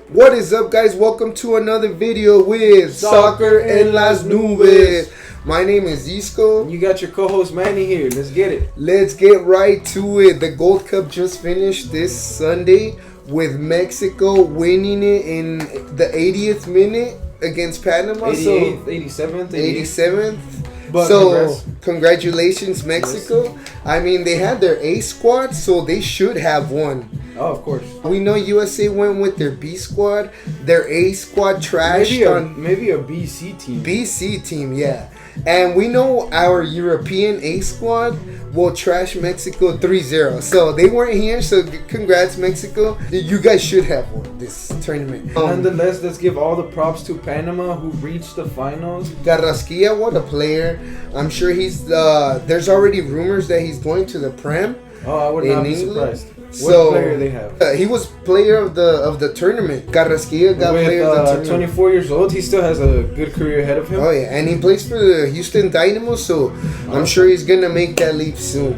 What is up, guys? Welcome to another video with Soccer en las Nubes. My name is Isco. You got your co-host Manny here. Let's get it. Let's get right to it. The Gold Cup just finished this Sunday with Mexico winning it in the 80th minute against Panama. 87th. 87th. But so, congratulations, Mexico. Yes. I mean, they had their A squad, so they should have won. Oh, of course. We know USA went with their B squad. Their A squad trashed maybe a BC team. BC team, yeah. And we know our European A squad will trash Mexico 3-0. So they weren't here, so congrats, Mexico. You guys should have won this tournament. Nonetheless, let's give all the props to Panama, who reached the finals. Carrasquilla, what a player. I'm sure he's there's already rumors that he's going to the Prem. Oh, I would not be surprised. What player they have? He was player of the tournament. Carrasquilla got player of the tournament. 24 years old, he still has a good career ahead of him. Oh yeah, and he plays for the Houston Dynamo, so I'm sure he's gonna make that leap soon.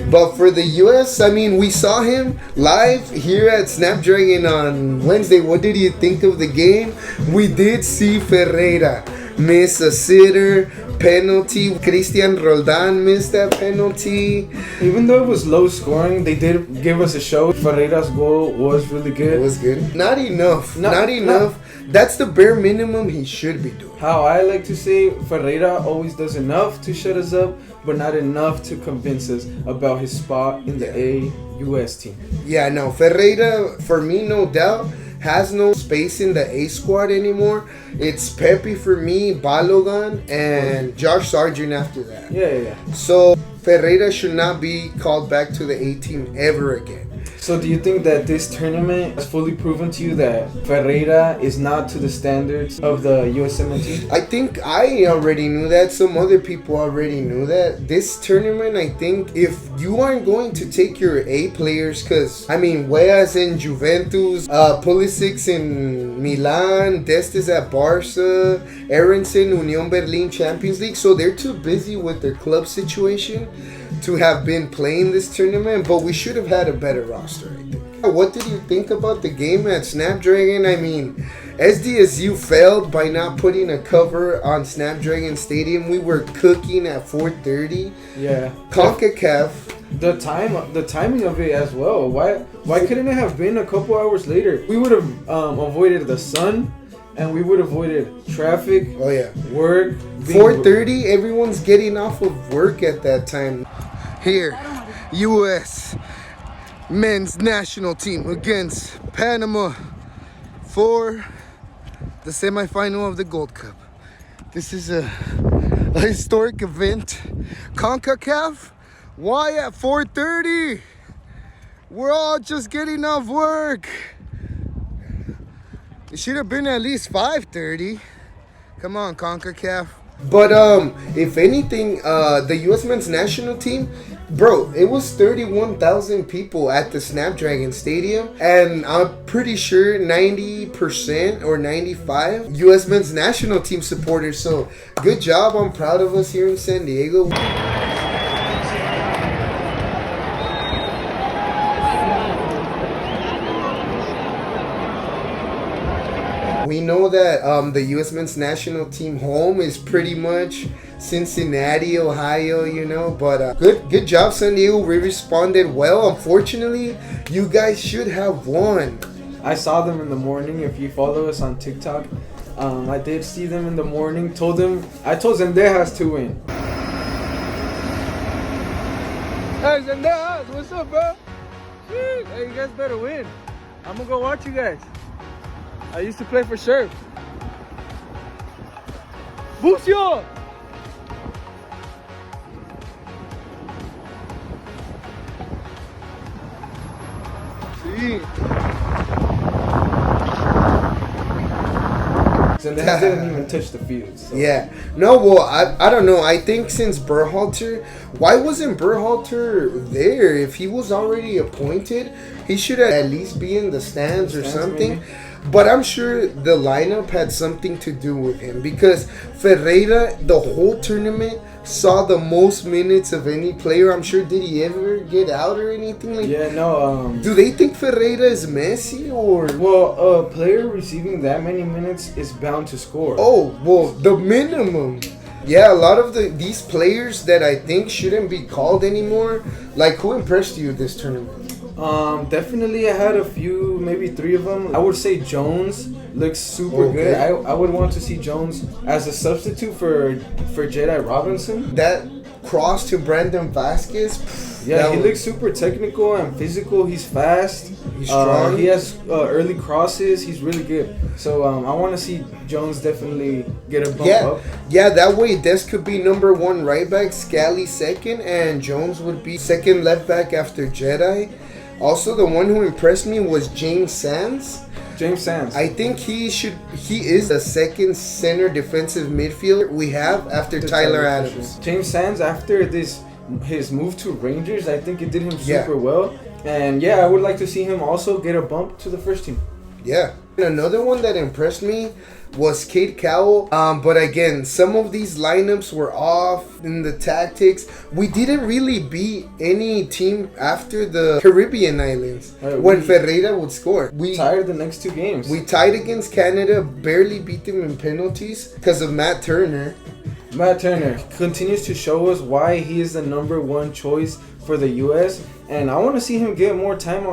But for the US, I mean, we saw him live here at Snapdragon on Wednesday. What did you think of the game? We did see Ferreira miss a sitter, penalty. Christian Roldan missed that penalty. Even though it was low scoring, they did give us a show. Ferreira's goal was really good. It was good. Not enough. Not enough. That's the bare minimum he should be doing. How I like to say, Ferreira always does enough to shut us up, but not enough to convince us about his spot in the A US team. Yeah, no. Ferreira, for me, no doubt, has no space in the A squad anymore. It's Pepe for me, Balogan, and Josh Sargent after that. Yeah. So Ferreira should not be called back to the A team ever again. So do you think that this tournament has fully proven to you that Ferreira is not to the standards of the USMNT? I think I already knew that. Some other people already knew that. This tournament, I think, if you aren't going to take your A players, because, I mean, Weas in Juventus, Pulisic in Milan, Destes at Barca, Aronson, Union Berlin Champions League, so they're too busy with their club situation to have been playing this tournament, but we should have had a better roster, I think. What did you think about the game at Snapdragon? I mean, SDSU failed by not putting a cover on Snapdragon Stadium. We were cooking at 4:30. Yeah. Concacaf. The timing of it as well. Why couldn't it have been a couple hours later? We would have avoided the sun, and we would have avoided traffic. Oh yeah. Work. 4:30. Everyone's getting off of work at that time. Here, U.S. men's national team against Panama for the semifinal of the Gold Cup. This is a historic event. Concacaf, why at 4:30? We're all just getting off work. It should have been at least 5:30. Come on, Concacaf. But if anything, the U.S. men's national team, bro, it was 31,000 people at the Snapdragon Stadium, and I'm pretty sure 90% or 95 U.S. men's national team supporters. So good job. I'm proud of us here in San Diego. We know that the U.S. men's national team home is pretty much Cincinnati, Ohio, you know. But good job, San Diego. We responded well. Unfortunately, you guys should have won. I saw them in the morning. If you follow us on TikTok, I did see them in the morning. I told Zendejas to win. Hey, Zendejas, what's up, bro? Hey, you guys better win. I'm gonna go watch you guys. I used to play for Sheriff. Bucio! See? So they didn't even touch the field. So. Yeah. No, well, I don't know. I think since Berhalter, why wasn't Berhalter there? If he was already appointed, he should at least be in the stands or something. Maybe. But I'm sure the lineup had something to do with him because Ferreira, the whole tournament, saw the most minutes of any player. I'm sure. Did he ever get out or anything like that? Yeah, no. Do they think Ferreira is Messi or? Well, a player receiving that many minutes is bound to score. Oh, well, the minimum. Yeah, a lot of these players that I think shouldn't be called anymore. Like, who impressed you this tournament? Definitely I had a few, maybe 3 of them. I would say Jones looks super good. I would want to see Jones as a substitute for Jedi Robinson. That cross to Brandon Vasquez. Yeah, he looks super technical and physical. He's fast. He's strong. He has early crosses. He's really good. So I want to see Jones definitely get a bump up. Yeah, that way Des could be number 1 right back, Scally second, and Jones would be second left back after Jedi. Also, the one who impressed me was James Sands. James Sands. I think he is the second center defensive midfielder we have after Tyler Adams. James Sands, after his move to Rangers, I think it did him super well. And yeah, I would like to see him also get a bump to the first team. Yeah. Another one that impressed me was Cade Cowell. But again, some of these lineups were off in the tactics. We didn't really beat any team after the Caribbean islands when Ferreira would score. We tied the next 2 games. We tied against Canada, barely beat them in penalties because of Matt Turner. Matt Turner continues to show us why he is the number 1 choice for the U.S. And I want to see him get more time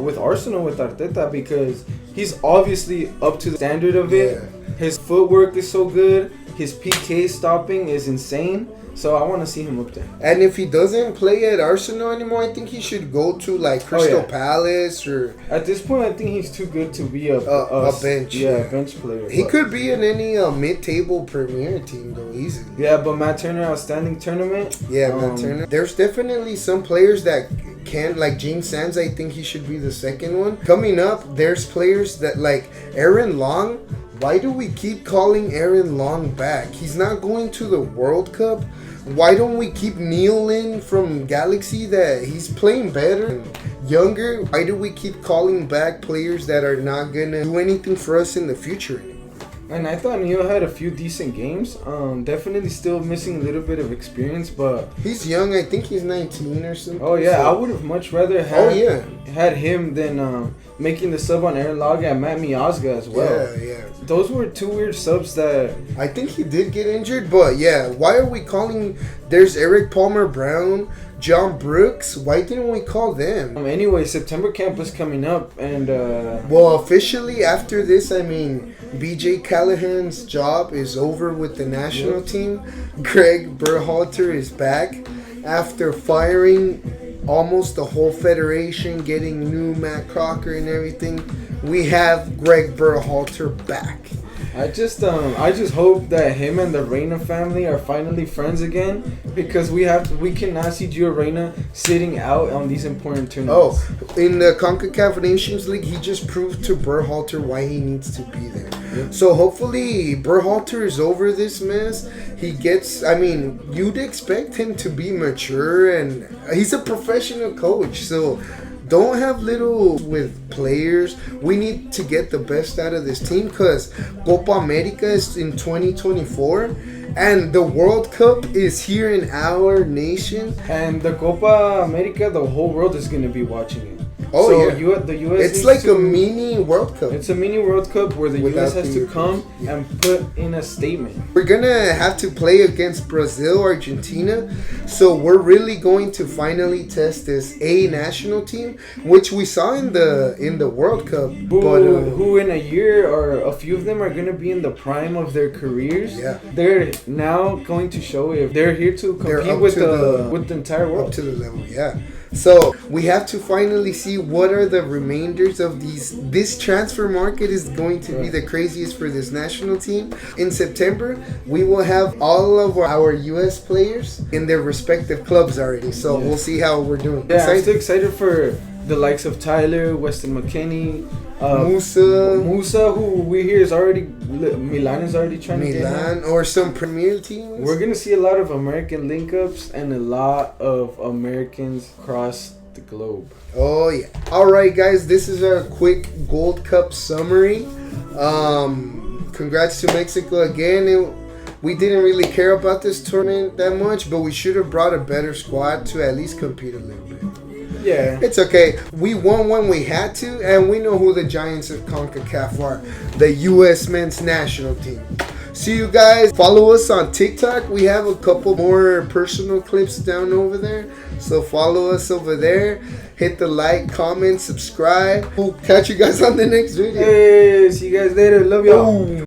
with Arsenal with Arteta because he's obviously up to the standard of it. Yeah. His footwork is so good. His PK stopping is insane. So I want to see him up there. And if he doesn't play at Arsenal anymore, I think he should go to like Crystal Palace or. At this point, I think he's too good to be a bench. Yeah, bench player. He could be in any mid-table Premier team though, easily. Yeah, but Matt Turner, outstanding tournament. Yeah, Matt Turner. There's definitely some players that can, like James Sands. I think he should be the second one. Coming up, there's players that like Aaron Long. Why do we keep calling Aaron Long back? He's not going to the World Cup. Why don't we keep Neil in from Galaxy that he's playing better and younger? Why do we keep calling back players that are not going to do anything for us in the future? And I thought Neil had a few decent games. Definitely still missing a little bit of experience, but he's young. I think he's 19 or something. Oh yeah, so I would have much rather had him than making the sub on Aaron Log and Matt Miazga as well. Yeah. Those were 2 weird subs that I think he did get injured, but yeah, why are we calling? There's Eric Palmer Brown, John Brooks. Why didn't we call them? Anyway, September camp was coming up, and well, officially after this, I mean, BJ Callahan's job is over with the national team. Greg Berhalter is back after firing almost the whole federation, getting new Matt Crocker and everything. We have Greg Berhalter back. I just hope that him and the Reyna family are finally friends again, because we cannot see Gio Reyna sitting out on these important tournaments. Oh, in the Concacaf Nations League, he just proved to Berhalter why he needs to be there. Yep. So hopefully Berhalter is over this mess. He gets, I mean, you'd expect him to be mature, and he's a professional coach, so don't have little with players. We need to get the best out of this team because Copa America is in 2024 and the World Cup is here in our nation. And the Copa America, the whole world is going to be watching it. Oh, so yeah. The US it's like a mini World Cup. It's a mini World Cup where the US has to come and put in a statement. We're going to have to play against Brazil, Argentina. So we're really going to finally test this A national team, which we saw in the World Cup. Who in a year, or a few of them, are going to be in the prime of their careers. Yeah. They're now going to show if they're here to compete with the entire world. Up to the level, yeah. So we have to finally see what are the remainders of this transfer market is going to be the craziest for this national team. In September, we will have all of our US players in their respective clubs already. So we'll see how we're doing. Yeah, I'm still excited for the likes of Tyler, Weston McKennie, Musa, who we hear is already Milan is already trying to get him. Or some Premier teams. We're gonna see a lot of American link-ups and a lot of Americans cross the globe. Oh yeah. All right, guys. This is our quick Gold Cup summary. Congrats to Mexico again. We didn't really care about this tournament that much, but we should have brought a better squad to at least compete a little bit. Yeah. It's okay. We won when we had to, and we know who the Giants of Concacaf are. The U.S. men's national team. See you guys. Follow us on TikTok. We have a couple more personal clips down over there. So follow us over there. Hit the like, comment, subscribe. We'll catch you guys on the next video. Hey, see you guys later. Love y'all. Boom.